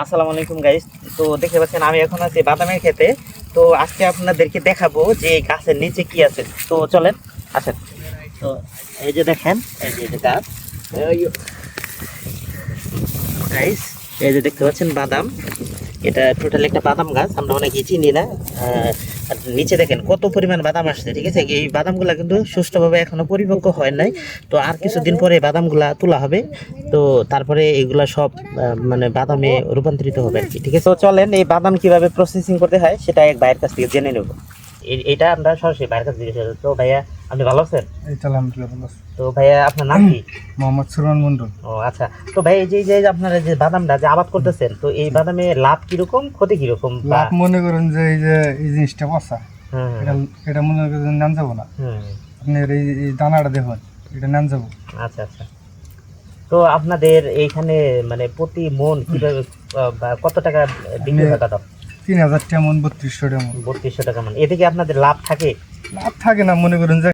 আসসালামু আলাইকুম গাইস। তো দেখতে পাচ্ছেন আমি এখন আছি বাদামের ক্ষেতে। তো আজকে আপনাদেরকে দেখাবো যে এই গাছের নিচে কি আছে। তো চলেন আসেন। তো এই যে দেখেন, এই যে এটা গাছ, গাইস এই যে দেখতে পাচ্ছেন বাদাম। এটা টোটাল একটা বাদাম গাছ, আমরা অনেকে চিনি না। আর নিচে দেখেন কত পরিমাণ বাদাম আসছে, ঠিক আছে। এই বাদামগুলা কিন্তু সুষ্ঠুভাবে এখনো পরিপক্ক হয় নাই। তো আর কিছুদিন পরে বাদামগুলা তোলা হবে। তো তারপরে এগুলা সব মানে বাদামে রূপান্তরিত হবে আর কি, ঠিক আছে। তো চলেন এই বাদাম কিভাবে প্রসেসিং করতে হয় সেটা এক ভাইয়ের কাছ থেকে জেনে নেব। এটা আমরা সরাসরি ভাইয়ের কাছ থেকে জিজ্ঞেস করব। তো ভাইয়া, আপনি ভালো আছেন? এই তো আলহামদুলিল্লাহ ভালো আছি। তো ভাইয়া আপনার নাম কি? মোহাম্মদ সুরমান মন্ডল। ও আচ্ছা। তো ভাই এই যে আপনারা যে বাদামটা যে আবাদ করতেছেন, তো এই বাদামে লাভ কিরকম, ক্ষতি কিরকম? লাভ মনে করেন যে এই জিনিসটা পচা, হুম এটা এটা মনে করেন নাম যাবো না। হুম। আপনি এই দানাটা দেখুন, এটা নাম যাবো। আচ্ছা আচ্ছা। তো আপনাদের এইখানে মানে প্রতি মন কিভাবে বা কত টাকা বিক্রি হয় বাদাম? 3000 টাকা মন, 3200 টাকা মন। 3200 টাকা মন। এতে কি আপনাদের লাভ থাকে? লাভ থাকে না, মনে করেন যে